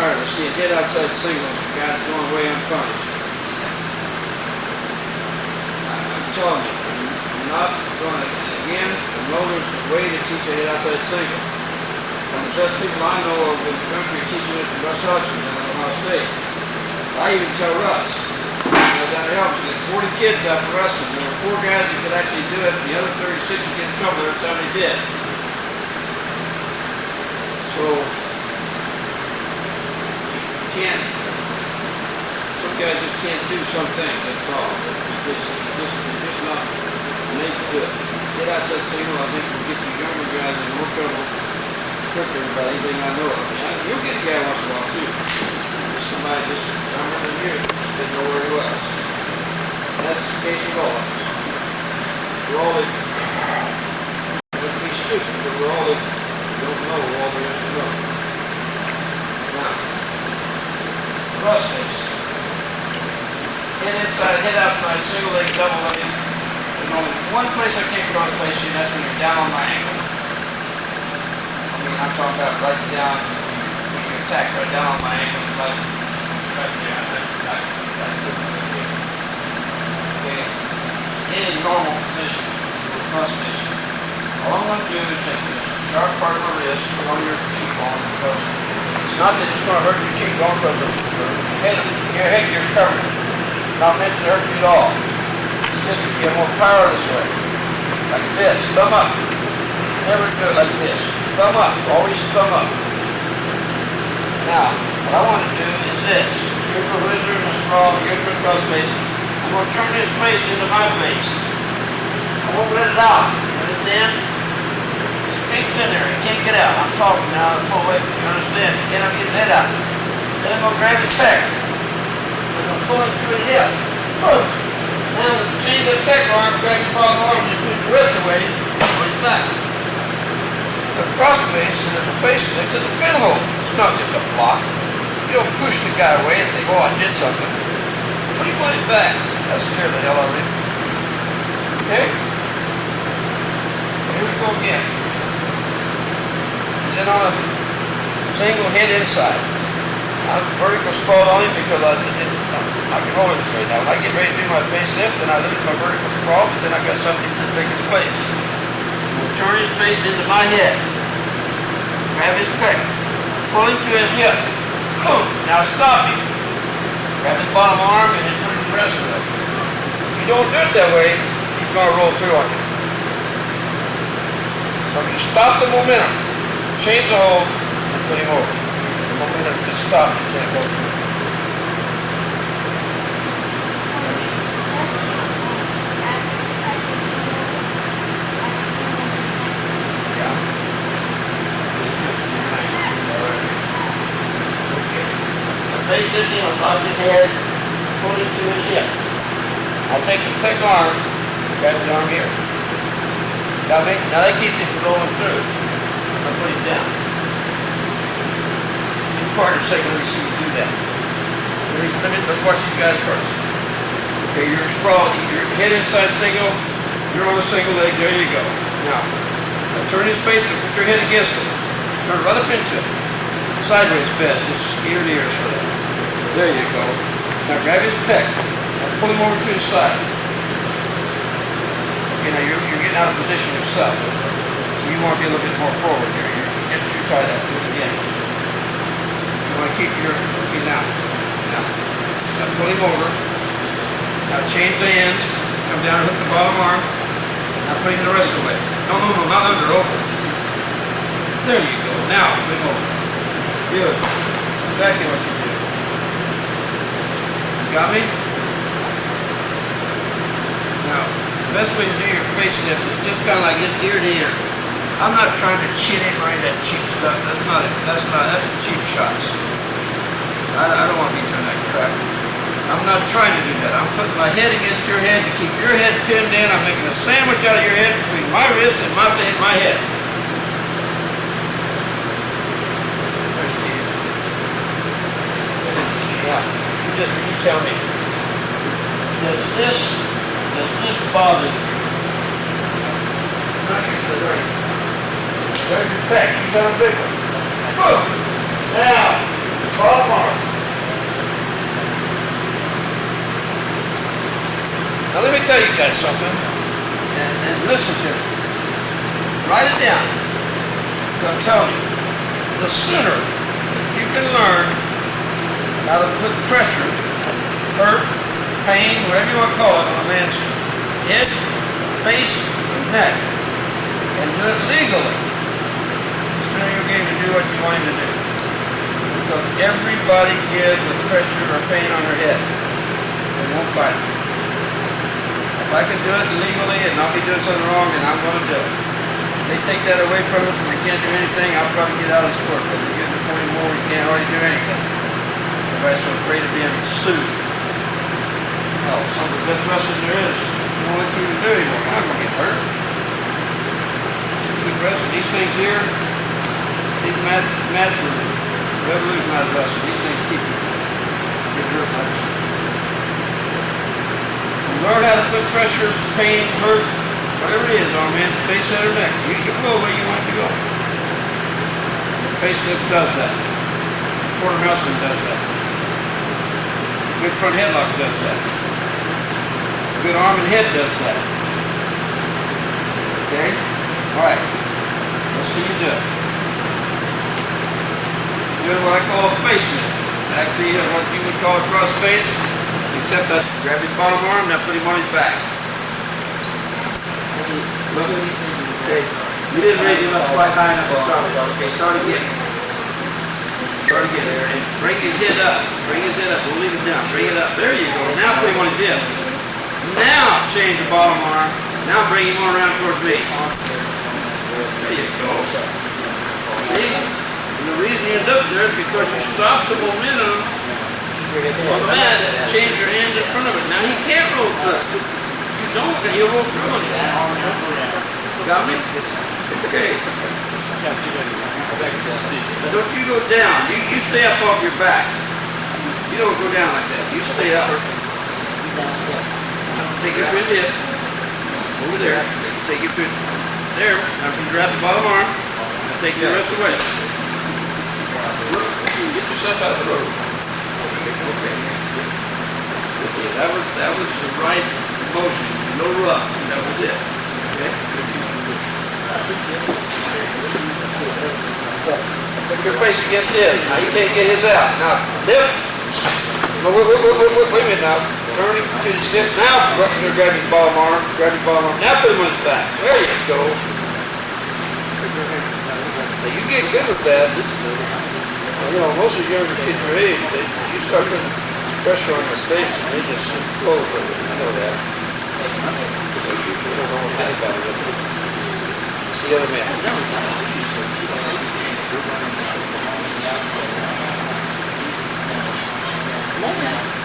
tired of seeing hit outside singles and guys going away unpunished. I'm telling you, I'm not going to, again, I know there's a way to teach a hit outside single. One of the best people I know of in the country teaching it from Russ Hudson down at Ohio State. I even tell Russ, down to help me, 40 kids out for wrestling. There were 4 guys that could actually do it, and the other 36 would get in trouble every time they did. So, you can't, some guys just can't do some things, that's all. They're just not made to do it. Get outside single, I think will get you younger guys in more trouble quicker about anything I know of. You'll get a guy once in a while too. Just somebody just younger than you, just didn't know where he was. And that's the case with all of us. We're all that, wouldn't be stupid, but we're all that don't know all there is to know. Now, crossface. Head inside, head outside, single leg, double leg. There's only one place I can't crossface you, and that's when you're down on my ankle. I mean, I'm talking about right down, when you attack right down on my ankle, like right there. Okay. In a normal position for crossface, all I'm going to do is take this sharp part of my wrist on your cheekbone, because it's not that it's going to hurt your cheekbone, because your head gear's covered. Not meant to hurt you at all. It's just to get more power this way. Like this. Thumb up. Never do it like this. Thumb up. Always thumb up. Now, what I want to do is this. You're a wizard and a sprawl. You're a crossface. I'm going to turn this face into my face. I won't let it out. You understand? It's fixed in there. It can't get out. I'm talking now. Pull away. You understand? He cannot get his head out. Then I'm going to grab his back. I'm pulling through his hip. Now, see the back arm, grab your bottom arm, and push the wrist away, push it back. The crossface is a facelift, is a pinhole. It's not just a block. You don't push the guy away and think, oh, I did something. Put him on his back. That scared the hell out of him. Okay? Here we go again. Then on a single head inside. I'm vertical sprawled on him because I can hold it this way. Now, when I get ready to do my facelift, then I lose my vertical sprawl, but then I've got something to take its place. We'll turn his face into my head. Grab his pec. Pull him to his hip. Boom. Now stop him. Grab his bottom arm and then turn the rest of it. If you don't do it that way, he's going to roll through on you. So you stop the momentum. Change the hold and put him over. Momentum just stop, you can't go through. Yeah. Okay. The face lifting, I'll lock his head, pull it to his hip. I'll take the thick arm, grab the arm here. Got me? Now that keeps it from rolling through. I'll put him down. Partner second, let me see you do that. Let's watch these guys first. Okay, you're sprawled, your head inside single, you're on a single leg, there you go. Now turn his face and put your head against it. Turn right up into it. Sideways best, just ear to ear sort of. There you go. Now grab his pec. Now pull him over to his side. Okay, now you're getting out of position yourself. So you want to be a little bit more forward here. You're getting too tight up. Do it again. You want to keep your, okay, now pull him over. Now change the ends, come down and hook the bottom arm. Now put him the rest of the way. No, not under, over. There you go. Now put him over. Beautiful. That's exactly what you do. You got me? Now, the best way to do your facelift is just kind of like this ear to ear. I'm not trying to chin him or any of that cheap stuff. That's cheap shots. I don't want to be doing that crap. I'm not trying to do that. I'm putting my head against your head to keep your head pinned in. I'm making a sandwich out of your head between my wrist and my head. There's Steve. Yeah, you tell me. Does this bother you? Not usually right. There's your pec. You got a big one. Boom. Now, Bottom arm. Now let me tell you guys something, and listen to me. Write it down. I'm going to tell you. The sooner you can learn how to put pressure, hurt, pain, whatever you want to call it, on a man's head, face, neck, and do it legally, the sooner you'll get him to do what you want him to do. Because everybody gives with pressure or pain on their head. They won't fight it. If I can do it legally and not be doing something wrong, then I'm going to do it. If they take that away from us and we can't do anything, I'll probably get out of the sport. But we're getting to the point anymore we can't already do anything. Everybody's so afraid of being sued. Oh, some of the best wrestling there is. You don't want you to do anymore. You're not going to get hurt. Keep wrestling. These things here, these mats are revolutionized wrestling. These things keep you from getting hurt much. So learn how to put pressure, pain, hurt, whatever it is on a man's face, head, or neck. You can go where you want to go. The facelift does that. Quarter Nelson does that. Good front headlock does that. Good arm and head does that. Okay? Alright. Let's see you do it. Doing what I call a facelift. Actually, what you would call a cross face, except that grab his bottom arm, now put him on his back. Okay. You didn't raise him up quite high enough to start with. Okay, start again. Start again there. And bring his head up. Bring his head up. We'll leave it down. Bring it up. There you go. Now put him on his hip. Now change the bottom arm. Now bring him on around towards me. There you go. See? And the reason you end up there is because you stopped the momentum on the mat and changed your hand in front of it. Now he can't roll through. You don't, and he'll roll through on you. Got me? Okay. Now don't you go down. You stay up off your back. You don't go down like that. You stay up. Take your foot hip. Over there. Take your foot there. Now you grab the bottom arm. Now take the rest away. Get yourself out of the road. Okay. That was the right motion. No rough. That was it. Okay? Put your face against his. Now you can't get his out. Now lift. Wait a minute now. Turn him to his hip. Now grab his bottom arm. Grab his bottom arm. Now put him on his back. There you go. Now you get good with that. You know, most of the younger kids your age, you start putting pressure on their face and they just fold with it. You know that. So you don't know what anybody with it. It's the other man.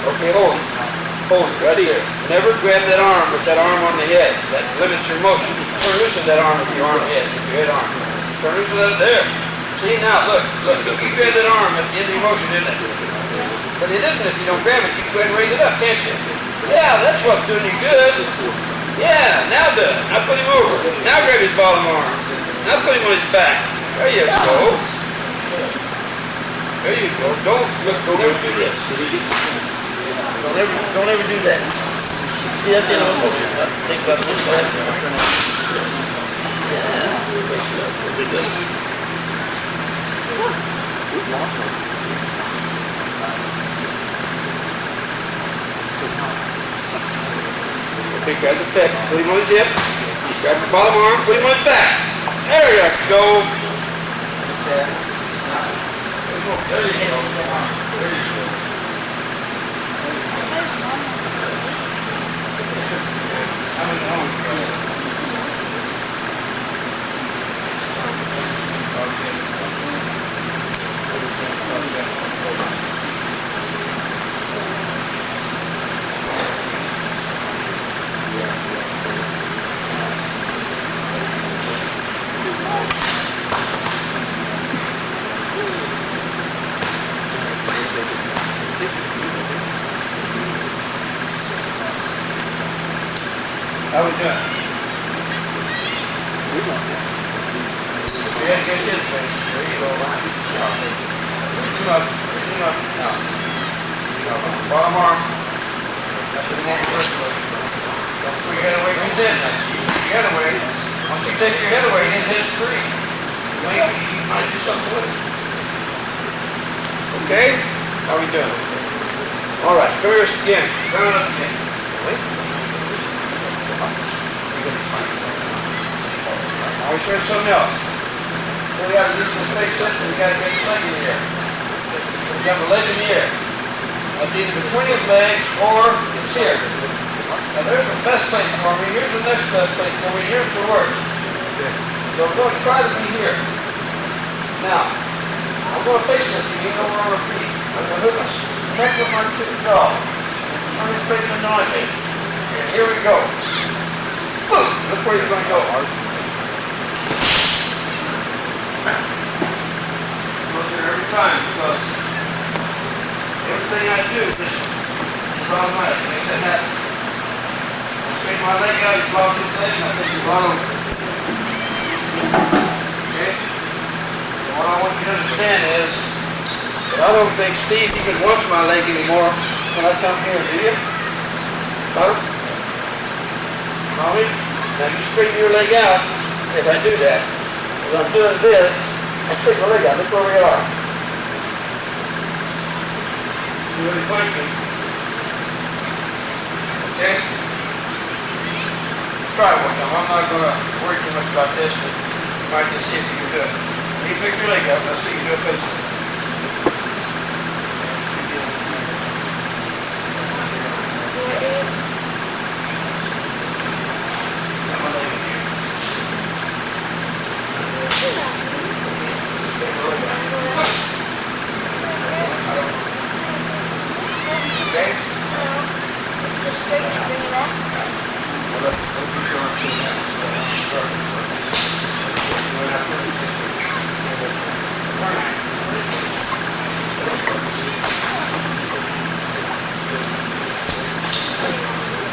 Okay, hold it. Hold it right here. Never grab that arm with that arm on the head. That limits your motion. Turn loose of that arm with your arm head, with your head arm. Turn loose of that there. See now, look, you grab that arm at the end of your motion, isn't it? But it isn't if you don't grab it. You can go ahead and raise it up, can't you? Yeah, that's what's doing you good. Yeah, now do it. Now put him over. Now grab his bottom arm. Now put him on his back. There you go. There you go. Don't ever do this. Don't ever do that. See, that's the end of the motion. Think about this. Yeah. We've lost her. Okay, grab the pick, put him on his hip, grab the bottom arm, put him on his back. There you go. There you go. There you go. How we doing? Yeah, get his face. There you go. Come up. up. No. No. Bottom arm. That's what you want first. Don't put your head away from his head. That's you. Put your head away. Once you take your head away, his head's free. You might do something with it. Okay? How are we doing? All right. Come here again. Turn it up again. Wait. Now we show you something else. What we got to do is face this, and we got to get the leg in the air. We got the leg in the air. That's either between his legs or it's here. Now there's the best place for me. Here's the next best place for me. Here's the worst. So we're going to try to be here. Now, I'm going to face this to you over our feet. I'm going to hook us neck with my jaw. Turn his face into my face. And here we go. Boom! Look where he's going to go. Go through every time because everything I do is automatic. Makes it happen. I straighten my leg out, he blocks his leg, and I take the bottom. Okay? And what I want you to understand is that I don't think Steve even wants my leg anymore when I come here, do you? Huh? Mommy? Now you straighten your leg out if I do that. As I'm doing this, I straighten my leg out. Look where we are. Really function. Okay? Try one time. I'm not going to worry too much about this, but you might just see if you can do it. When you pick your leg up, let's see if you can do it facing. Okay? Let's go straight and bring it up. Well, let's be sure I'm doing that.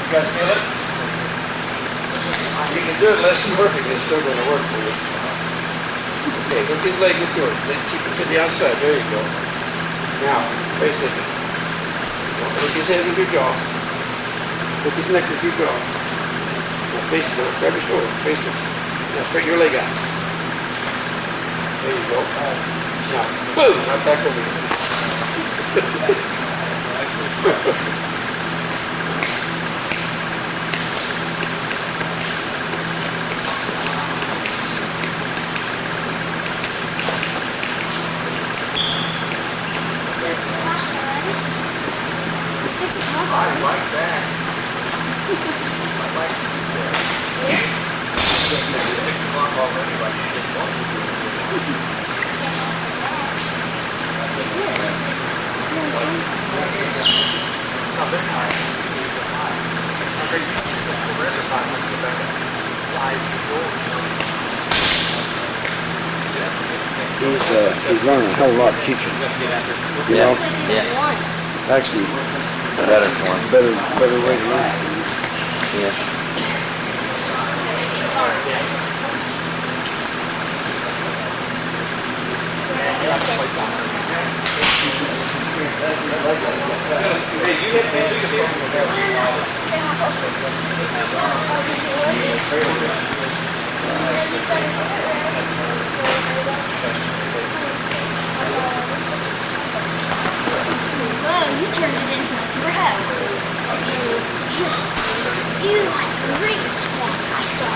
You guys feel it? You can do it less than perfectly. It's still going to work for you. Okay, hook his leg with yours. Then keep it to the outside. There you go. Now, face it. Hook his head with your jaw. Hook his neck with your jaw. Now face it. Grab his shoulder. Face it. Now straighten your leg out. There you go. Now, boom! Now back over here. I like that. I like that. 6 o'clock already, like you did one. It's not very high. It's not very easy to get the red if I want to go back and size the door. He's learning a whole lot teaching. You know? Yeah. Actually, Better for him. better way to learn. Yeah. Well, you turned it into a throw. You like a great squat, I saw.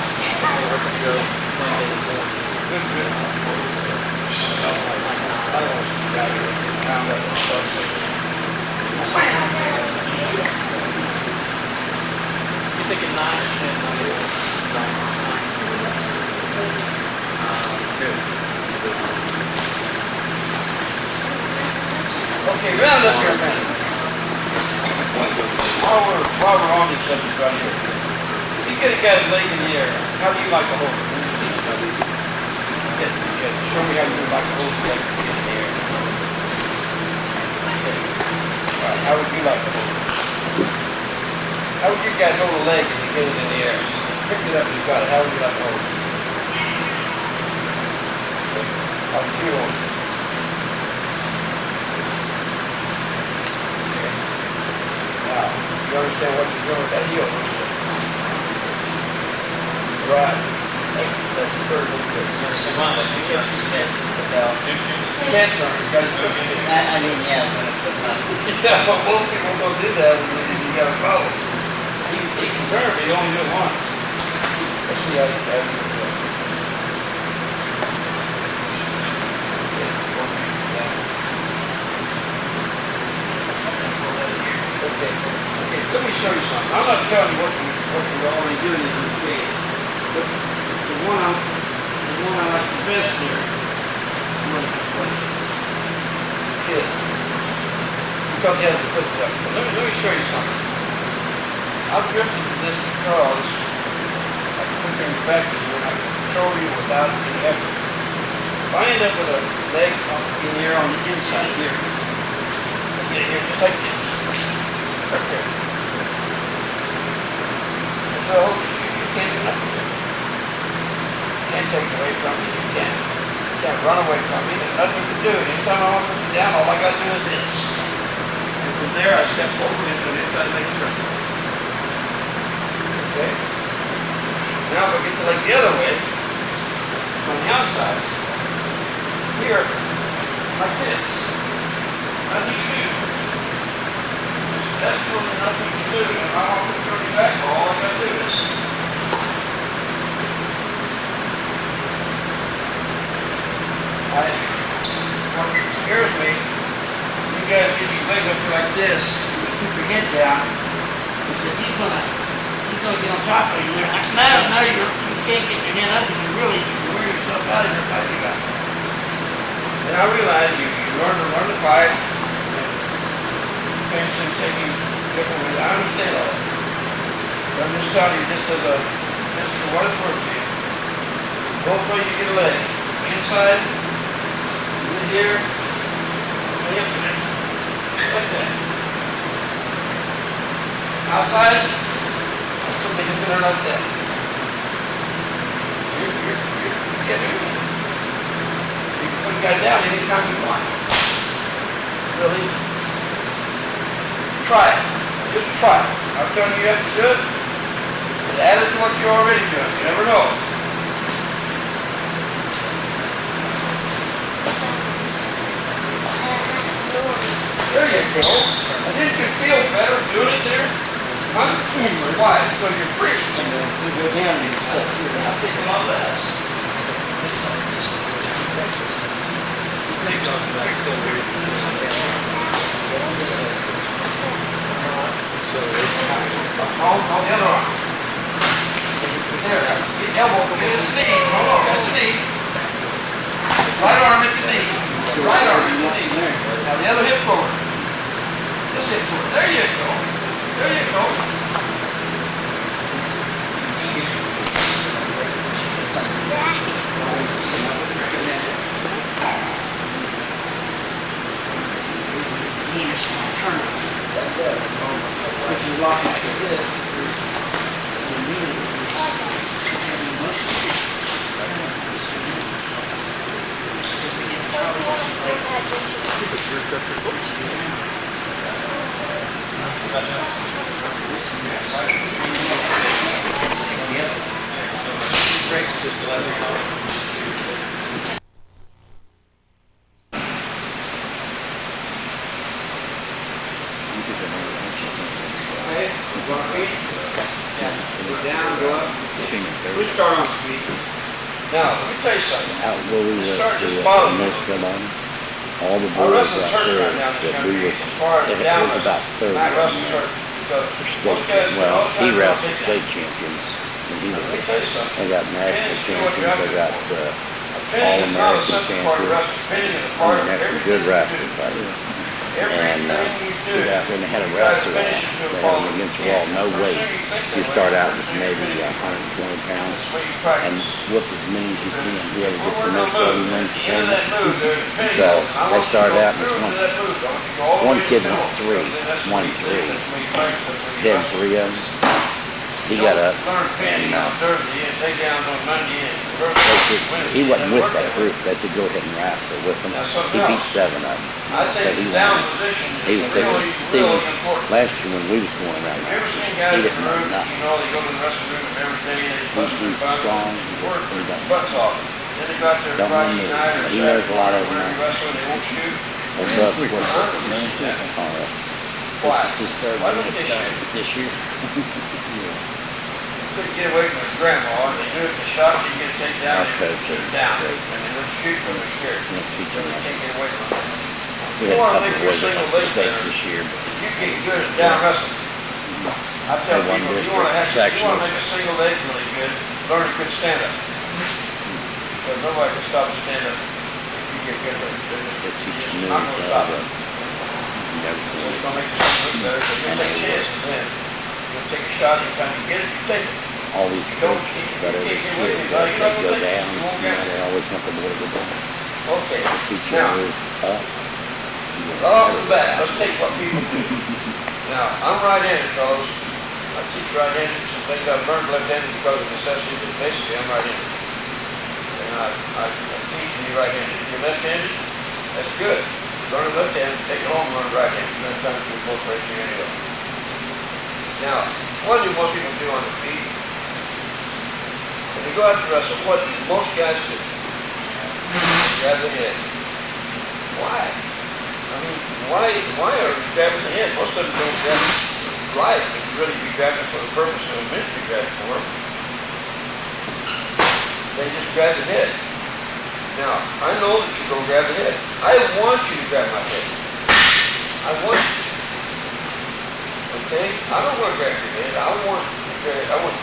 You thinking 9 or 10? Okay, round up here a minute. While we're on this subject right here, if you get a guy's leg in the air, how do you like to hold it? Show me how you would like to hold the leg in the air. Okay. All right, how would you like to hold it? How would you guys hold a leg if you get it in the air? Pick it up and you got it. How would you like to hold it? How would you hold it? You understand what you're doing with that heel? Right. That's the third one. There's one that you just can't put out. You can't turn, you gotta flip it. I mean, yeah, but if it's not. Yeah, but most people don't do that, and you gotta follow. He can turn, but he only do it once. Let's see how you do it. Okay, let me show you something. I'm not telling you what you're already doing is okay. But the one I like the best there was his. Because he has the footstep. But let me show you something. I've drifted to this because I can put things back to you and I can control you without any effort. If I end up with a leg in here on the inside here, I get it here just like this. Right there. And so you can't do nothing there. You can't take it away from me. You can't run away from me. There's nothing to do. Anytime I want to put you down, all I got to do is this. And from there, I step over into an inside leg turn. Okay? Now if I get the leg the other way, on the outside, here, like this. Nothing to do. Absolutely nothing to do. And if I want to turn you back, all I got to do is what scares me, you guys get your leg up like this, you keep your head down, because he's gonna get on top of you. Now you can't get your head up and you really wear yourself out of your fighting out. And I realize you learn to fight. And taking different ways. I understand all that. But I'm just telling you, just for what it's worth to you. Both ways you get a leg. Inside, in here, and yesterday. Like that. Outside, something is gonna like that. You can't do it. You can put a guy down anytime you want. Really? Try it. Just try it. I'm telling you, you have to do it. But add it to what you're already doing. You never know. There you go. And didn't you feel better doing it there? Huh? Why? Because you're free. And then we go down and it's like, I think a lot less. just make it like so weird. So it's On the other arm. There, that's the elbow. Get it at the knee. Hold on, that's the knee. Right arm at the knee. Right arm at the knee. Now the other hip forward. This hip forward. There you go. There you go. You just want to turn it. Because you lock it like this. breaks just to let me know. Okay, go on feet. Yeah. Go down, go up. We start on feet. Now, let me tell you something. Out where we went Start to just bottom. North Carolina, all the Our boys wrestling out turns there right now in this that we country were, as far as it down was about 30 Matt right wrestling now. turns. So, For most guys, state, well, all the he time, wrestled they'll state take champions when he was Let me tell you something. they got national champions, they got Opinion is not a All-American simple part of champions. wrestling. Opinion is a I part mean, of that's a everything good you wrestling do. fighter. And Everything you do. we got when they had a you try to wrestle finish on, it to a they had quality him against the you wall, can. no The first weight. thing you think You that start way, out the with first thing maybe you do. 120 pounds That's the way you and practice. whoop as many as you can. He had to get We're the most gonna of move. them At the end of that move, there's a penny. So, I they want you to started go out with through one. to that move. I want you to go all the One way to kid the went middle. three, That's the way won you do three. it. That's the way you practice. That's the way you Then wrestle. 3 of them, he got up Learn penny and on Thursday and take downs on Monday and He wasn't with that group. They said go ahead and wrestle with them. He beat 7 of them. I think the down position He is was taking, really, see, really important. last year when we was going around, You ever seen he guys in didn't the know room, nothing. you know, they go to the wrestling room and every day they bust their He's butt, strong. work He their don't- butts off. Then they go out there Don't Friday move. night or He knows a lot of Saturday, them whenever now. wrestling, they won't shoot. Well, Buck, what's Huh? all right. Why? This is his third Why one don't they shoot? this year. Couldn't get away from his grandma, and they knew if they shot, they'd get taken down, Our they'd coach shoot is down. great. And they wouldn't shoot when they're scared. Next So teacher, they can't get away from it. we You had a wanna couple make of your boys that single went to leg state better. this year, but You get good at down wrestling. I tell They won people, you district wanna have, you sectionals. wanna make a single leg really good, learn a good stand-up. Because nobody can stop a stand-up if you get good at it. They're it's just- each you're new not gonna stop it. never So seen it's gonna make yourself look better, but you take chances then. You'll take a shot anytime you get it, you take it. all these Don't- coaches, you but can't every get kid with me, that buddy. say You go don't down, think- you you won't know, get it. they always want the boy to go down. Okay, Teacher now, is up. off the bat, let's take what people do. Now, I'm right-handed, fellas. I teach right-handed since I got learned left-handed because of necessity, but basically I'm right-handed. And I teach me right-handed. If you're left-handed, that's good. Learn it left-handed, take it home, learn right-handed. You're going to try to do both right here anyway. Now, what do most people do on the feet? When they go out to wrestle, what do most guys do? Grab the head. Why? I mean, why are you grabbing the head? Most of them don't grab it right. If you really be grabbing for the purpose of a meant to be grabbed for, they just grab the head. Now, I know that you're going to grab the head. I want you to grab my head. I want you to. Okay? I don't want to grab your head. I want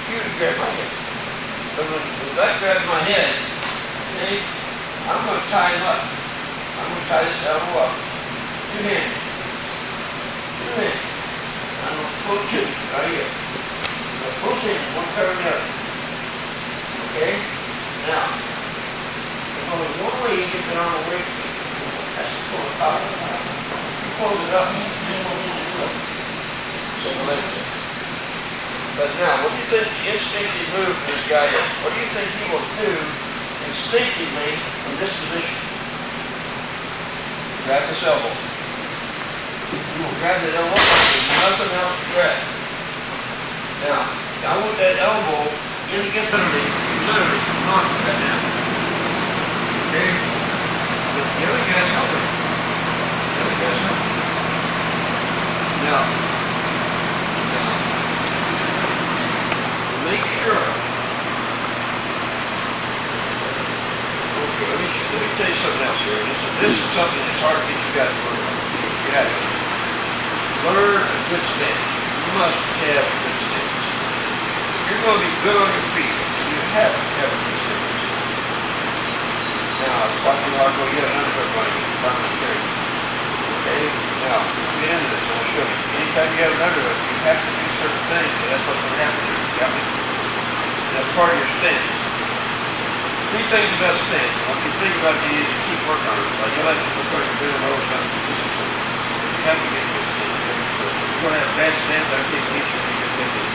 you to grab my head. So when I grab my head, okay, I'm going to tie him up. I'm going to tie this elbow up. Two hands. Two hands. I'm going to pull two right here. I'm going to pull hands, one cover the other. Okay? Now, there's only one way you get the arm away from you. That's to pull it up. You pull it up, you pull it up. So the leg there. But now, what do you think the instinctive move of this guy is? What do you think he will do instinctively from this position? Grab this elbow. You will grab that elbow, there's nothing else to grab. Now, I want that elbow in against literally knocking right now. Okay? But the other guy's helping. The other guy's helping. Now, make sure. Okay, let me tell you something else here. This is something that's hard to get you guys to learn. You have to learn a good stance. You must have a good stance. If you're going to be good on your feet, you have to have a good stance. Now, it's like you want to go get an underhook on you. If I'm going to show you. Okay? Now, get into this and I'll show you. Anytime you have an underhook, you have to do certain things, and that's what's going to happen here. You got me? And that's part of your stance. Three things about stance. I want you to think about these and keep working on it. Like you like to look like you're doing over something. This is what you have to get good stance. You're going to have bad stance, I can't teach you. You can take it.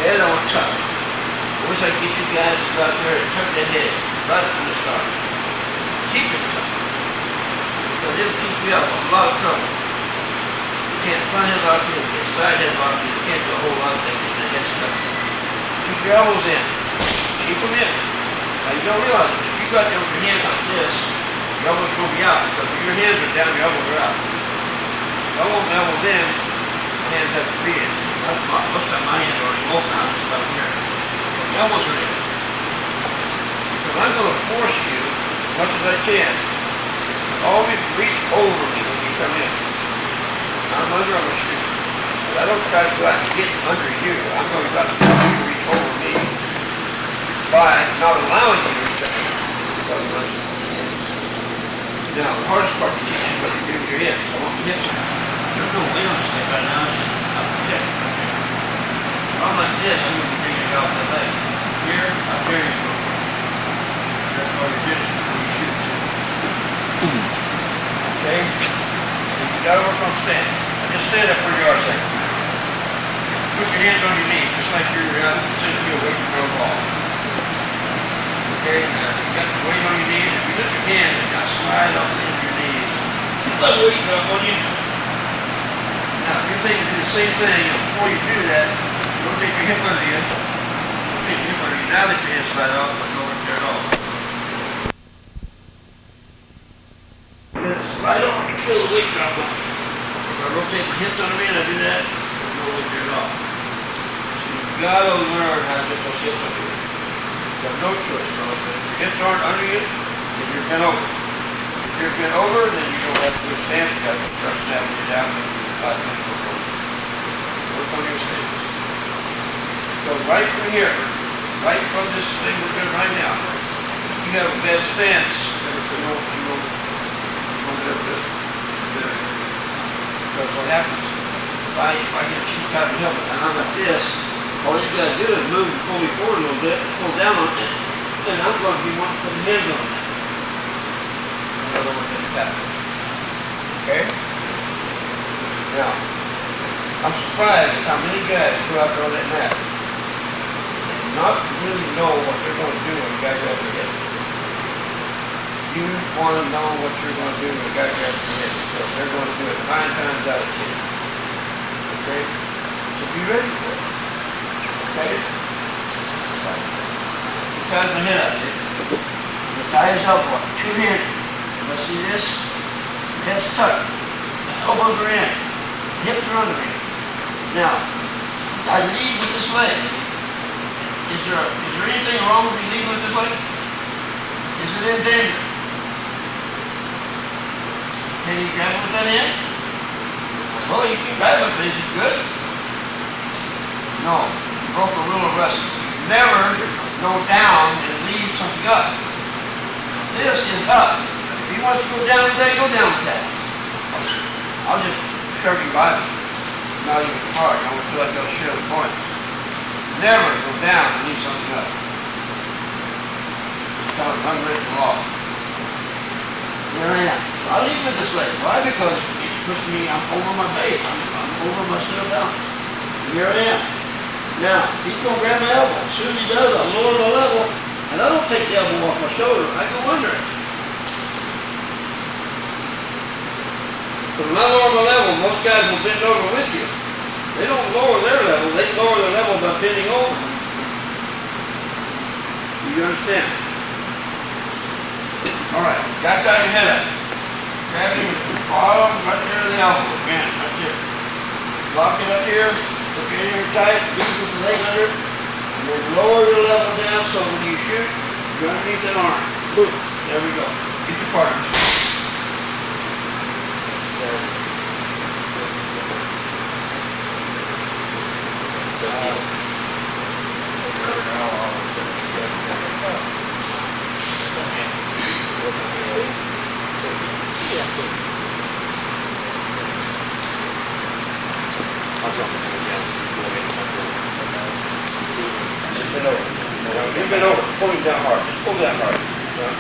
Head on top. I wish I could get you guys to go out there and tuck that head right from the start. Keep it tucked. Because it'll keep you out of a lot of trouble. You can't front head lock you, you can't side head lock you, you can't do a whole lot of things when the head's tucked. Keep your elbows in. Keep them in. Now you don't realize it. If you got your hand like this, your elbows will be out. Because if your hands are down, your elbows are out. If I want my elbows in, my hands have to be in. Most of my hands are already open out, it's about here. The elbows are in. Because I'm going to force you as much as I can. Always reach over me when you come in. I'm under, I'm going to shoot. But I don't try to go out and get under you. I'm going to go out and tell you to reach over me by not allowing you to reach over me. Now, the hardest part to teach is what you do with your hips. I want your hips. There's no weight on this thing right now. It's just up the hip. If I'm like this, I'm going to be bringing it off the leg. Here, I'm very good. That's all you're doing when you shoot. Okay? So you gotta work on stand. Now just stand up where you are a second. Put your hands on your knees, just like you're sitting here waiting for a ball. Okay, now you got the weight on your knees. If you lift your hand, you got to slide up into your knees. Let the weight drop on you. Now, if you're thinking do the same thing, before you do that, rotate your hip under you. Rotate your hip under you. Now let your hands slide off, but don't tear it off. Just slide off, you feel the weight drop on. If I rotate the hips under me and I do that, no weight tear it off. So you've got to learn how to get those hips under you. You have no choice, bro. If your hips aren't under you, then you're bent over. If you're bent over, then you don't have to do a stance. You got to start snapping you down and do 5 minutes before. Work on your stance. So right from here, right from this thing we're doing right now, you have a bad stance. You won't be able to do it. Because what happens, if I get too tight of the helmet and I'm like this, all you gotta do is move and pull me forward a little bit, pull down on it, and I'm going to be wanting to put the hands on it. In other words, it's that. Okay? Now, I'm surprised at how many guys go out there on that mat and not really know what they're going to do when the guy grabs their head. You want to know what you're going to do when the guy grabs your head, because they're going to do it 9 times out of 10. Okay? So be ready for it. Okay? You tie my head up here. You tie his elbow up, 2 hands. Let's see this? Your head's tucked. The elbows are in. Hips are under me. Now, I lead with this leg. Is there anything wrong with me leading with this leg? Is it in danger? Can you grab it with that hand? Well, you can grab it, but is it good? No. You broke the rule of wrestling. You never go down and leave something up. This is up. If he wants to go down with that, go down with that. I'll just shove you by me. Not even hard. I always feel like I'll share the point. Never go down and leave something up. It's kind of an unwritten law. Here I am. So I leave with this leg. Why? Because it puts me, I'm over my base. I'm over my sit down. Here I am. Now, he's going to grab my elbow. As soon as he does, I lower the level, and I don't take the elbow off my shoulder. I go under it. So when I lower my level, most guys will bend over with you. They don't lower their level. They lower their level by bending over. Do you understand? All right. Got to have your head up. Grab him with the bottom right there to the elbow. Again, right there. Lock it up here. Look in here tight. Squeeze this leg under it. And then lower your level down so when you shoot, you're underneath that arm. Boom. There we go. Get your partners. You've been over. Pull him down hard. Just pull down hard.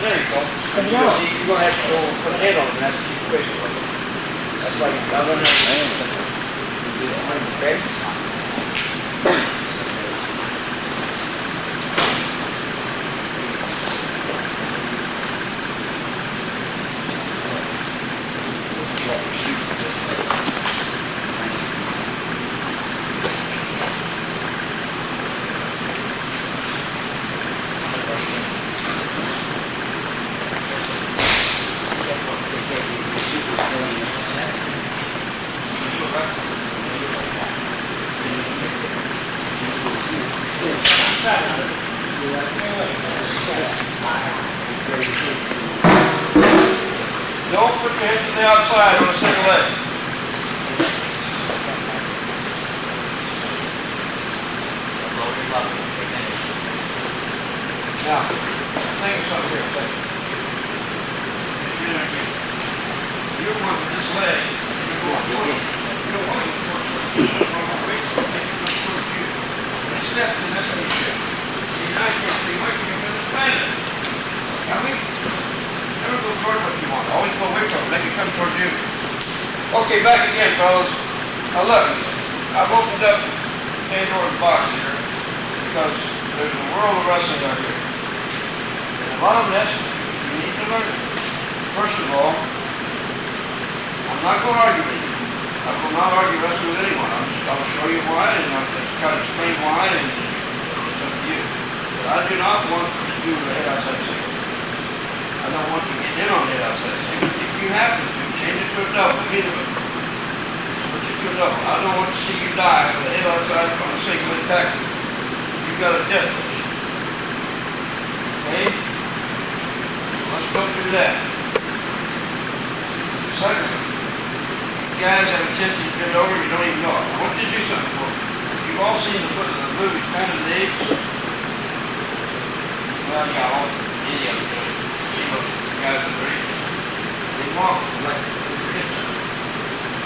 There you go. You're going to have to put a hand on him. And that's the equation. That's like another hand. Okay? Don't put your head to the outside on a single leg. Now, think of something here. You're going with this leg, and you're going towards you. Step to this knee shift. See, now you can't see what you're going to plan it. Can we? Never go toward what you want. Always go away from it. Make it come towards you. Okay, back again, fellas. Now look, I've opened up Pandora's box here because there's a world of wrestling out here. A lot of this, you need to learn it. First of all, I'm not going to argue with you. I will not argue wrestling with anyone. I'll show you why, and I'll just try to explain why, and it's up to you. But I do not want to do the head outside single. I don't want to get in on the head outside single. If you happen to, change it to a double, either of them. Switch it to a double. I don't want to see you die with a head outside on a single attack. You've got a death wish. Okay? Let's go through that. Secondly, you guys have a tendency to bend over, you don't even know it. I want you to do something for me. You've all seen the movie Planet of the Apes. Well, yeah, all many of them do it. See those guys in the apes. They walk like with their hips up.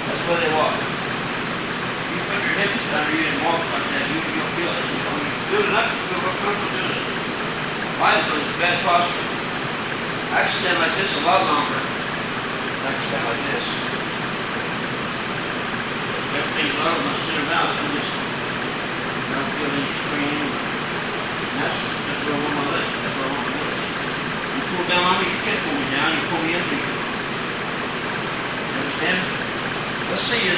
That's where they walk. You put your hips under you and walk like that, you'll feel it. You know, you do it enough, you feel real comfortable doing it. Mine is bad posture. I can stand like this a lot longer. I can stand like this. Everything's low, I'm not sitting down, I'm just not feeling any strain. And that's where I want my leg. That's where I want my legs. You pull down on me, you can't pull me down, you pull me into you. You understand? Let's see you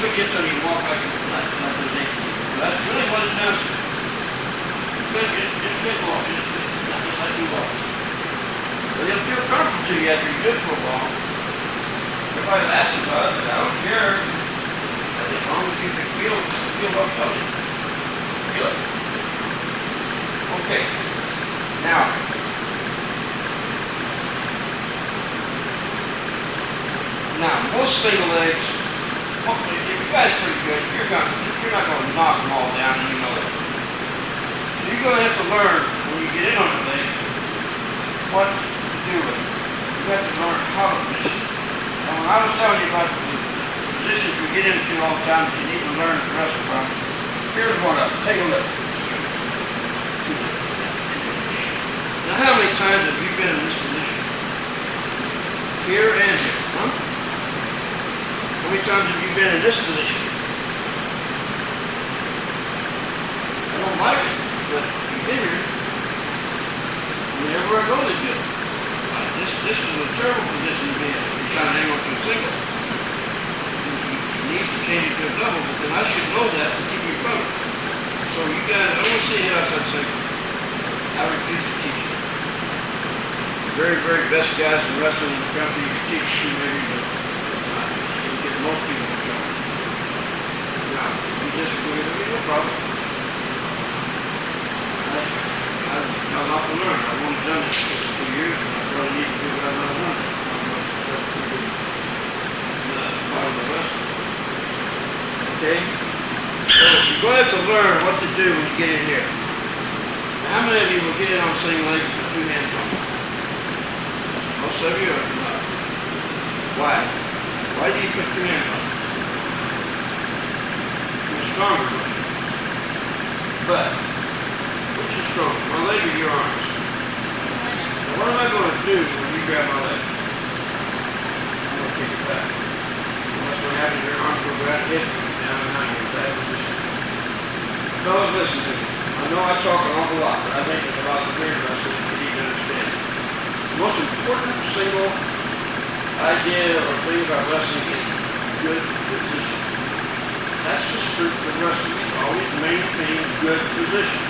put your hips on you and walk like the naked. That's really what it does. Just quick walk, just like you walk. But it'll feel comfortable to you after you do it for a while. Everybody asks about it, but I don't care. As long as you can feel what I'm telling you. Feel it. Okay. Now, most single legs, hopefully, if you guys are pretty good, you're not going to knock them all down, and you know that. So you're going to have to learn, when you get in on the leg, what to do with it. You have to learn how to position. And when I was telling you about the positions we get into all the time that you need to learn to wrestle from, here's one of them. Take a look. Now, how many times have you been in this position? Here and here, huh? How many times have you been in this position? I don't like it, but you've been here. Whenever I go, they do it. This is a terrible position to be in. You're trying to hang on to a single. You need to change it to a double, but then I should know that to keep you covered. So you guys, I want to see you outside single. I refuse to teach you. The very, very best guys in wrestling in the country can teach you maybe, but you get most people in trouble. Now, if you disagree with me, no problem. I'm not to learn. I've only done this for 2 years, and I probably need to do what I've not done. Part of the wrestling. Okay? So you're going to have to learn what to do when you get in here. Now, how many of you will get in on the same leg with 2 hands on? Most of you are not. Why? Why do you put 2 hands on? You're stronger with it. But which is stronger, my leg or your arms? Now what am I going to do when you grab my leg? I'm going to kick it back. And what's going to happen is your arms will go out and hit me down and out in that position. Fellas, listen to me. I know I talk an awful lot, but I think there's a lot of fear wrestling that you need to understand. The most important single idea or thing about wrestling is good position. That's the truth of wrestling. You always maintain good position.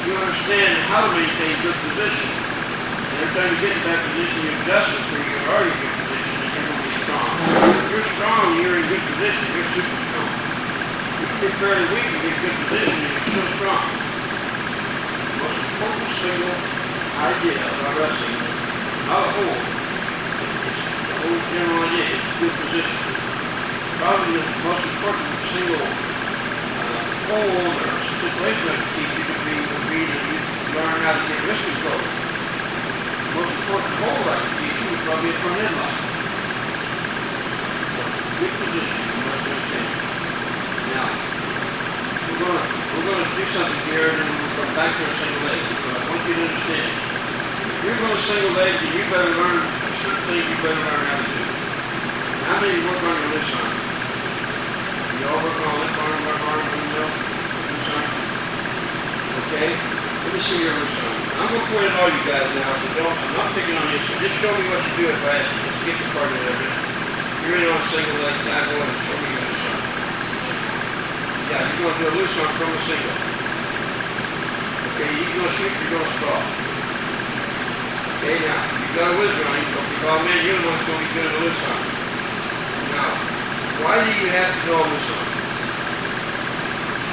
You understand how to maintain good position. And every time you get in that position, you adjust it so you're already in good position and you're going to be strong. If you're strong, you're in good position, you're super strong. If you're fairly weak, you get good position and you're still strong. The most important single idea about wrestling, not a whole, the whole general idea is good position. Probably the most important single hold or situation I can teach you would be that you learn how to get wrist control. The most important hold I can teach you is probably a front end lock. Good position, you must understand. Now, we're going to do something here and then we'll come back to our single leg. But I want you to understand, if you're going to single leg, then you better learn certain things you better learn how to do. How many work on your wrist arm? You all work on left arm, windmill, wrist arm? Okay? Let me see your wrist arm. I'm gonna point at all you guys now, so don't, I'm not picking on you, so just show me what you do at practice. Just get the part of it. You're in on a single leg tackle and show me your loose arm. Yeah, you're gonna do a loose arm from a single. Okay, you're gonna shoot, you're gonna straw. Okay, now, you've got a whizzer on you, but you call man, you're the one that's gonna be good at a loose arm. Now, why do you have to go a loose arm?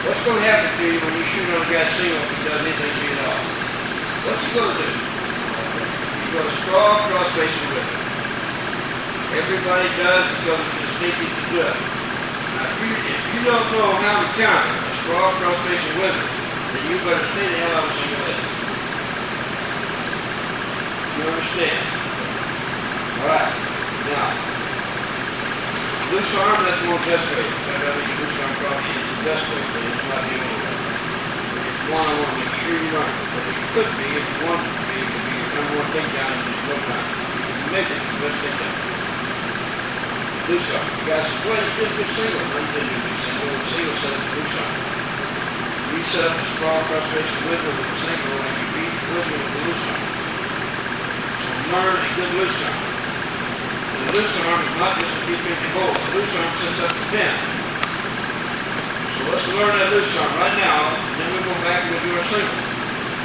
What's gonna happen to you when you shoot on a guy's single if he does anything to you at all? What's he gonna do? He's gonna straw cross facing with it. Everybody does because it's instinctive to do it. Now, if you don't know how to counter a straw cross facing with it, then you better stay the hell out of single leg. You understand? Alright. Now, loose arm, that's more best way. I mean, loose arm probably is the best way, but it's not the only way. It's one I want to make sure you learn. But it could be, if you want it to be, it could be your number one takedown in this one time. If you make it, the best takedown. Loose arm. You guys, well, you did a good single. No, you didn't do a good single. The single set up the loose arm. You set up the straw cross facing with the single, and you beat the with the loose arm. So learn a good loose arm. The loose arm is not just a T50 hold. The loose arm sets up the pin. So let's learn that loose arm right now, then we'll go back and we'll do our single.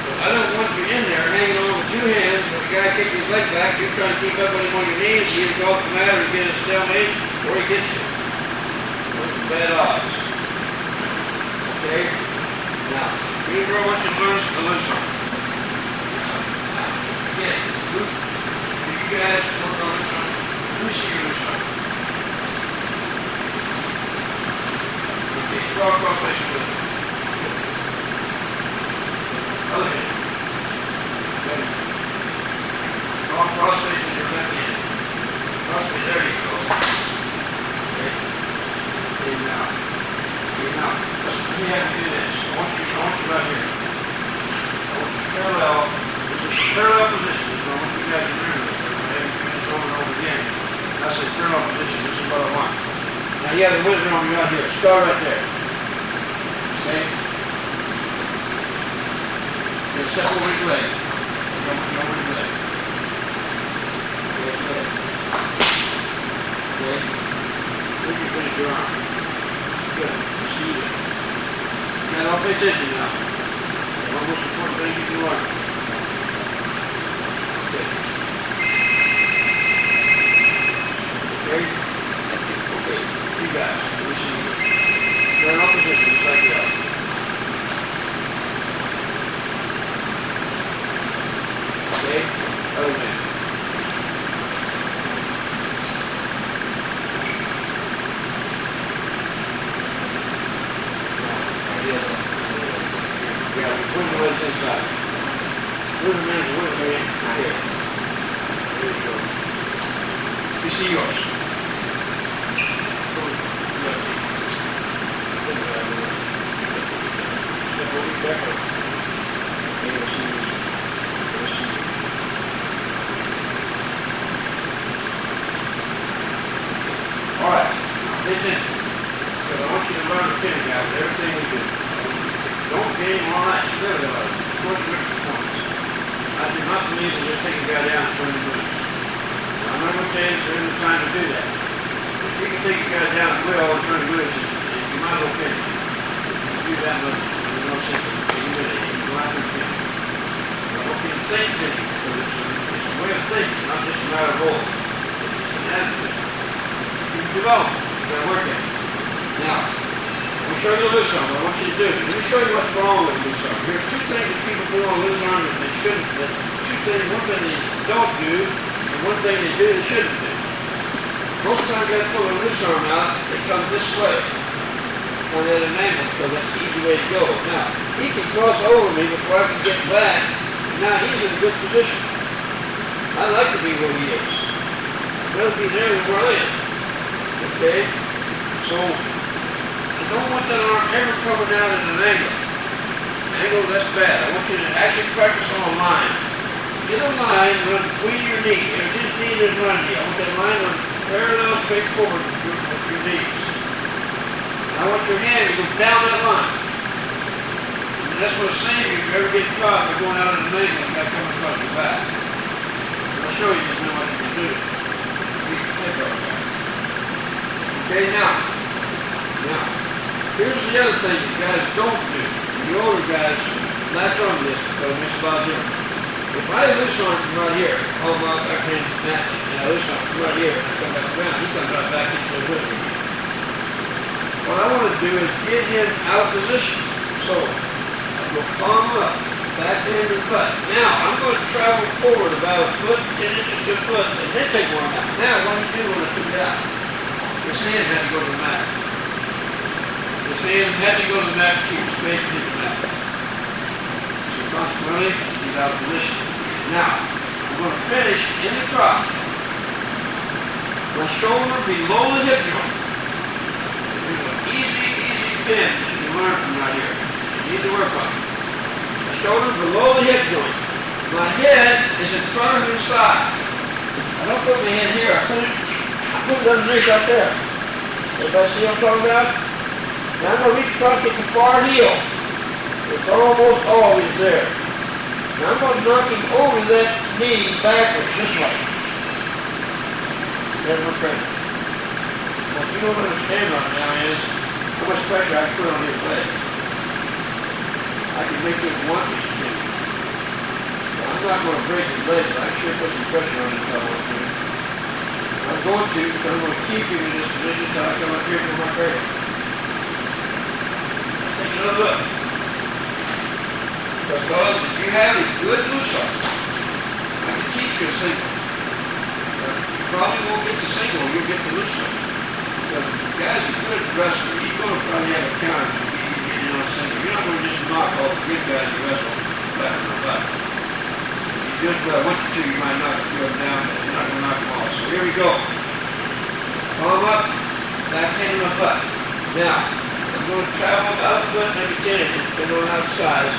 But I don't want you in there hanging on with two hands, but the guy kicking his leg back, you're trying to keep up with him on your knees, you either go off the mat or you get a stalemate, or he gets you. Those are bad odds. Okay? Now, here's where I want you to learn the loose arm. Now, again, you guys work on this arm. Let me see your loose arm. Okay, straw cross facing with it. Other hand. Ready? Straw cross facing your left hand. Cross me, there you go. Okay. Okay, now. Okay, now. Listen, let me have you do this. I want you right here. I want you parallel. This is parallel position. I want you guys to remember this. I'm going to have you do this over and over again. I said parallel position, this is what I want. Now you have the whizzer on me right here. Start right there. Okay? Then step over his leg. Over his leg. Okay. Okay. Look at finish your arm. Good. You see it. Now don't pay attention now. The most important thing you can learn. Okay. Okay? Okay. You guys, let me see you. Turn on position, just like you are. Okay? Other man. Yeah, put the legs inside. Move the man, here. There you go. You see yours. Alright, listen, because I want you to learn the pinning out of everything we do. Don't game all night, you really are. Points. I do not believe in just taking a guy down and turning him loose. I'm not going to say there isn't time to do that. If you can take a guy down and will and turn him loose, you might as well pin him. If you do that much, there's no sense in it. You go out and pin him. I want you to think pinning, because it's a way of thinking, not just a matter of holding. It's an attitude. You can develop it. You got to work at it. Now, let me show you the loose arm. What I want you to do. Let me show you what's wrong with the loose arm. Here's two things that people do on loose arm that they shouldn't do. Two things, one thing they don't do, and one thing they do they shouldn't do. Most times guys pull their loose arm out, they come this way. Or at an angle, because that's the easy way to go. Now, he can cross over me before I can get back. Now he's in a good position. I'd like to be where he is. I'd rather be there than where I am. Okay? So, I don't want that arm ever coming out at an angle. Angle, that's bad. I want you to actually practice on a line. Get a line, run between your knees. There's his knee, there's my knee. I want that line run parallel, straight forward with your knees. And I want your hand to go down that line. And that's what it's saying, if you ever get caught, they're going out of the lane, and you got coming across your back. And I'll show you just what you can do. You can take all that. Okay, now, here's the other thing you guys don't do. The older guys latch on to this because it makes a lot of difference. If I loose on from right here, all my backhand mat, and I loose on from right here, and I come back around, he comes right back into the hood again. What I want to do is get him out of position. So, I go palm up, backhand to the butt. Now, I'm going to travel forward about a foot, 10 inches to a foot, and then take one out. Now, what do you do when I took it out? This hand had to go to the mat. This hand had to go to the mat to keep his face to the mat. So consequently, he's out of position. Now, I'm going to finish in the crotch. My shoulder below the hip joint. There's an easy pin that you can learn from right here. You need to work on it. My shoulder below the hip joint. My head is in front of his side. I don't put my head here. I put it underneath up there. Everybody see what I'm talking about? Now I'm going to reach across at the far heel. It's almost always there. Now I'm going to knock him over that knee backwards, this way. There's my pressure. What you don't understand right now is how much pressure I can put on his leg. I can make him want me to. Now, I'm not going to break his leg, but I can sure put some pressure on him if I want to. I'm going to, because I'm going to keep him in this position until I come up here for my cradle. Take another look. Because if you have a good loose arm, I can teach you a single. You probably won't get the single, you'll get the loose arm. Because if the guy's a good wrestler, you're going to probably have a counter to get in on a single. You're not going to just knock all the good guys who wrestle back in the butt. If you just want to, you might knock a few of them down, but you're not going to knock them all. So here we go. Palm up, backhand in my butt. Now, I'm going to travel about a foot, maybe 10 inches, depending on how the size.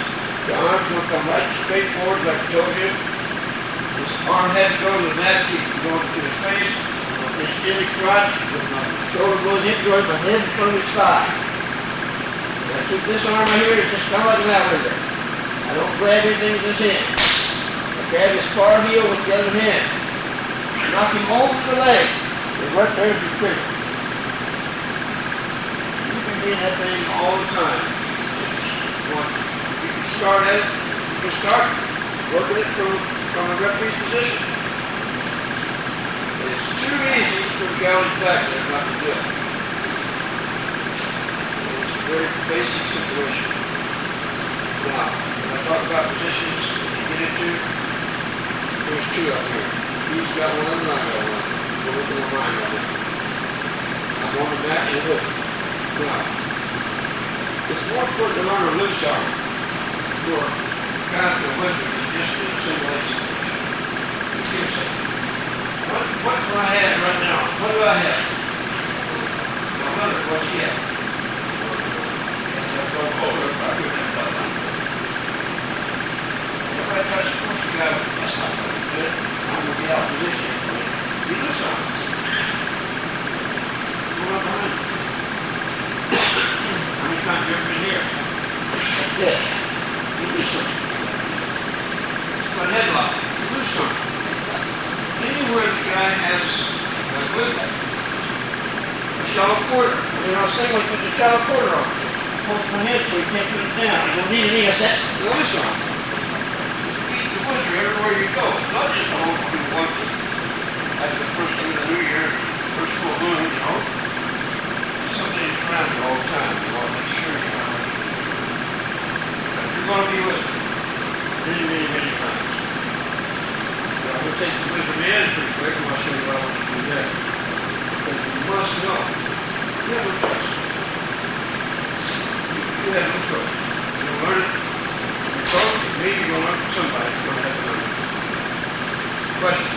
The arm's going to come right straight forward, like I told you. This arm had to go to the mat, keep going to his face. I'm going to finish in the crotch with my shoulder below the hip joint, my head in front of his thigh. Now keep this arm right here, it's just kind of like an outrigger. I don't grab anything with this hand. I grab his far heel with the other hand. Knock him over the leg. And right there's your trigger. You can be in that thing all the time. You can start at it. You can start working it from a referee's position. It's too easy for the guy on his back there not to do it. It's a very basic situation. Now, when I talk about positions that you get into, there's two up here. He's got one and I got one. We're looking at mine right now. I'm on the mat and hook. Now, it's more important to learn a loose arm for kind of the winter than just a single leg situation. What do I have right now? What do I have? I wonder what he had. I'll go over if I do that button. Everybody tries to push the guy, that's not very good. I'm going to be out of position. You do something. Go up behind you. How many times have you ever been here? Like this. You do something. It's my headlock. You do something. Anywhere the guy has a good a shallow quarter. You know, same way put the shallow quarter on. Hold my head so he can't put it down. You don't need any of that. The loose arm. Feed the butcher everywhere you go. It's not just a whole do one thing. That's the first thing of the new year, first full moon, you know. Something that's around you all the time. You want to make sure you know. You're going to be with me many times. So I'm going to take the wisdom in pretty quick and I'll show you what I want to do there. Because you must know, you have no choice. You have no choice. You're going to learn it. You're going to me, you're going to learn from somebody. You're going to have to learn it. Questions?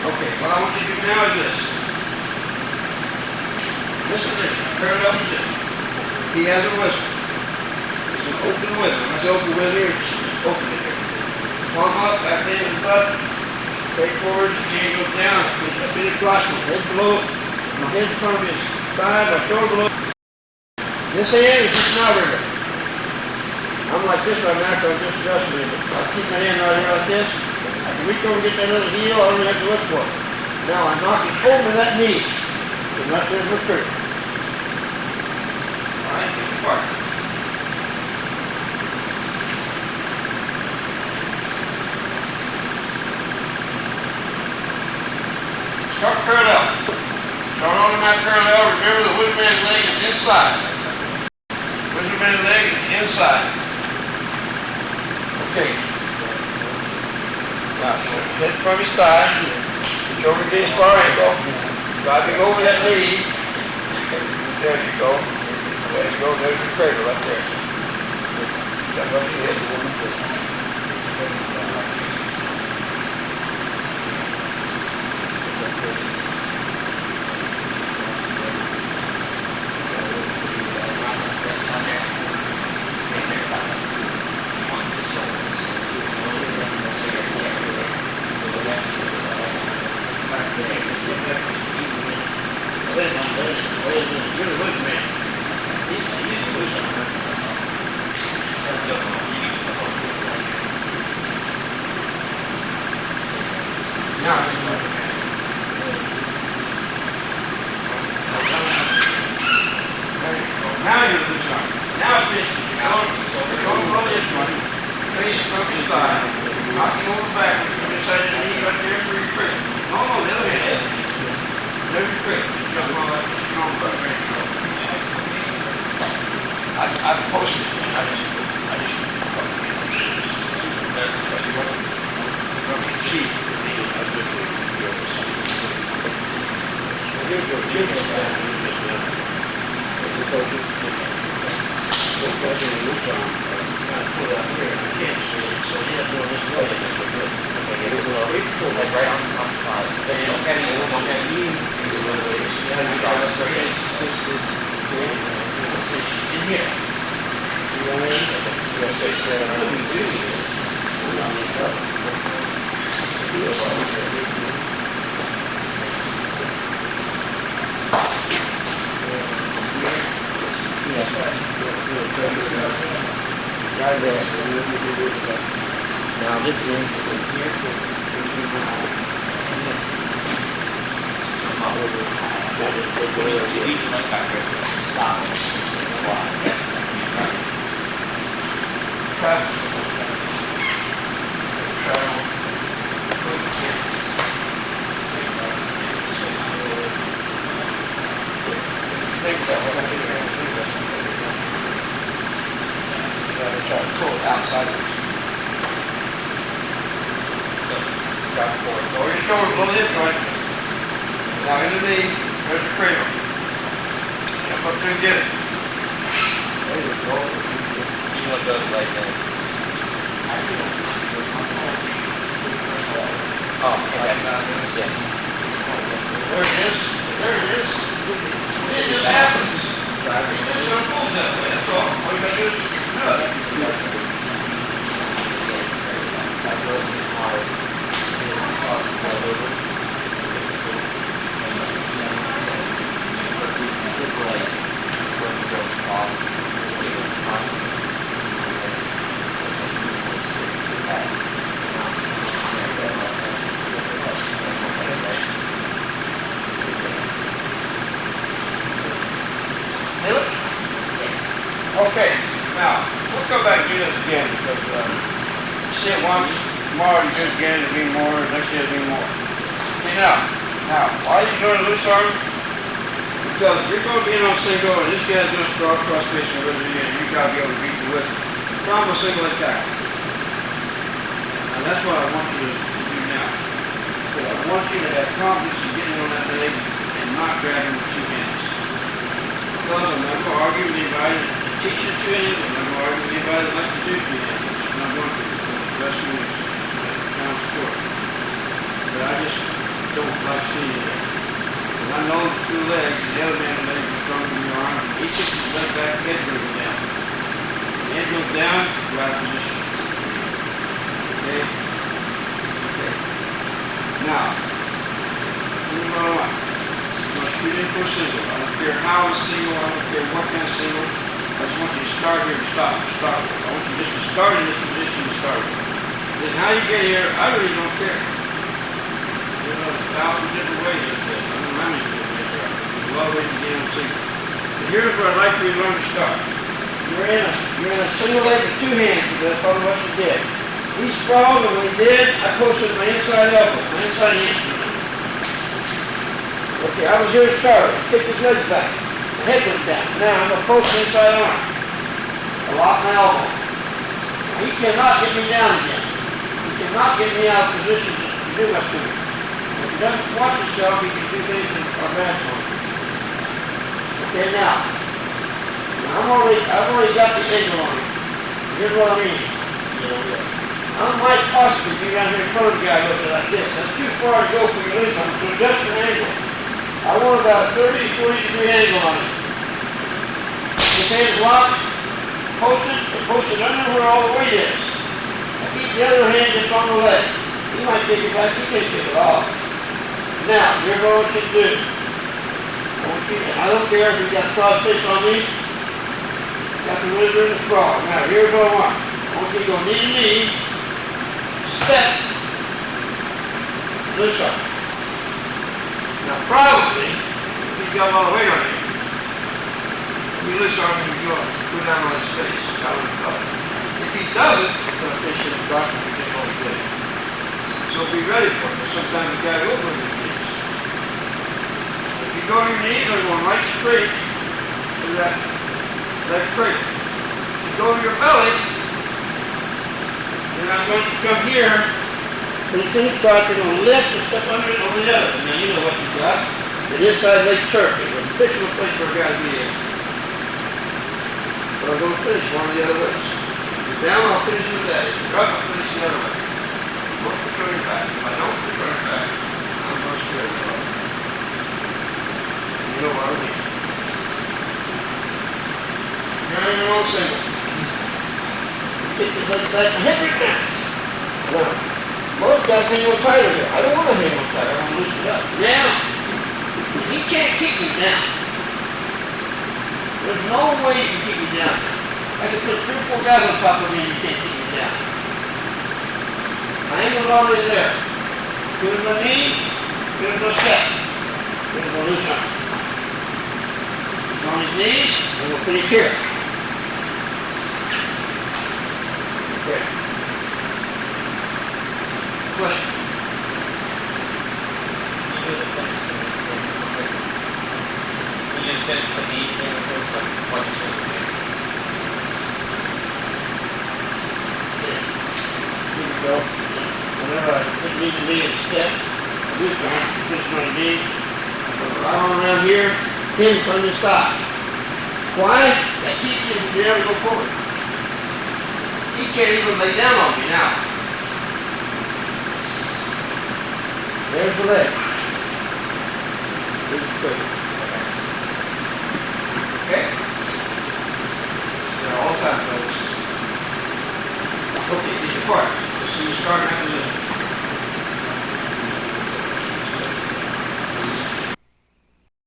Okay, what I want you to do now is this. This position, parallel position. He has a whistle. It's an open whistle. When I say open whistle here, it's open it here. Palm up, back in the butt, straight forward, the chain goes down, push up in the crotch, my head below, my head in front of his thigh, my shoulder below. This hand is just an outrigger. I'm like this right now because I just adjusted it. I keep my hand right here like this. I can reach over and get that little heel. I don't even have to look for it. Now I'm knocking over that knee. And right there's my trigger. All right, get your part. Start parallel. Start on the mat parallel. Remember the wizardman's leg is inside. Wizardman's leg is inside. Okay. Now, head from his thigh. Reach over against far ankle. Driving over that knee. There you go. There you go. There's your cradle right there. Got what you hit. Now you're loose arm. Now it's this. Go roll this one. Face from the side. Knocking over back. From inside the knee right there for your grip. No, the other hand. There's your grip. Jump on that strong butt right there. I posted it. I just Now this is here. You need to like that person. Stop and slide. Try to pull it outside of it. Drop it forward. Lower your shoulder, blow this joint. Now in the knee, there's your cradle. Jump up there and get it. There you go. You want those like that? Oh, okay. Yeah. There it is. There it is. It just happens. It just sort of moves that way. That's all. All you gotta do is do it. Okay, now, we'll come back and do this again because you see it once, tomorrow you do it again, it'll be more, next day it'll be more. Okay, now, why are you doing a loose arm? Because if you're going to be in on single and this guy's doing straw cross fishing with it, you got to be able to beat the width. From a single attack. And that's what I want you to do now. Because I want you to have confidence in getting on that leg and not grabbing with two hands. Because I'm not going to argue with anybody that teaches two hands. I'm not going to argue with anybody that likes to do two hands. I'm not going to, because the best one is pound sport. But I just don't like seeing that. Because I know the two legs, the other man's leg is stronger than your arm. He kicks his leg back, the head goes down. The head goes down, right position. Okay? Okay. Now, move on up. I'm going to shoot in for a single. I don't care how it's single, I don't care what kind of single. I just want you to start here and stop. I want you just to start in this position and start. Then how you get here, I really don't care. There's a 1,000 different ways of this. I don't know how many different ways there are. There's a lot of ways to get on the But here's where I'd like for you to learn to start. You're in a single leg with two hands, because that's probably what you did. He sprawled, and when he did, I posted my inside elbow, my inside hamstring. Okay, I was here to start. I kicked his legs back. The head went down. Now I'm going to post the inside arm. I lock my elbow. He cannot get me down again. He cannot get me out of position to do that to me. If he doesn't watch himself, he can do things that are bad for him. Okay, now I've already got the angle on him. Here's what I mean. I might possibly be around here in front of the guy looking like this. That's too far to go for your lead time, so adjust your angle. I want about a 30 to 40 degree angle on it. This hand's locked, posted under where all the weight is. I keep the other hand just on the leg. He might take it back, he can't take it off. Now, here's what I want you to do. I don't care if you got cross fish on me, got the wizard and the sprawl. Now, here's what I want. I want you to go knee to knee, step, loose arm. Now, probably, if he's got a lot of weight on you, you loose arm and you go down on his face. That would help. If he doesn't, he's going to fish in the drop and get all good. So be ready for it. Sometimes the guy will go to the knees. If you go on your knees, they're going right straight to that crate. If you go to your belly, then I'm going to come here. When it's in the crotch, you're going to lift and step under it on the other. Now you know what you've got. The inside leg turkey. It's a fictional place for a guy to be in. But I'm going to finish one of the other ways. If you're down, I'll finish with that. If you're up, I'll finish the other way. Look to turn it back. If I don't turn it back, I'm going to scare you up. You know what I mean. You're in your own single. Kick the leg back and hit it down. Now, most guys hang on tighter here. I don't want to hang on tighter. I want to loosen it up. Now, he can't kick me down. There's no way you can kick me down. I can put 3 or 4 guys on top of me and you can't kick me down. My angle's already there. Give him a knee, give him a step. Give him a loose arm. He's on his knees, and we'll finish here. Okay. Question? You finish the knees thing with him, so what's the difference? Here we go. Whenever I need to be in step, I do start, push my knee, go right on around here, him from the side. Why? That keeps him from being able to go forward. He can't even lay down on me now. There's the leg. Here's the foot. Okay? They're all time, folks. Okay, these are parts. So you start after this.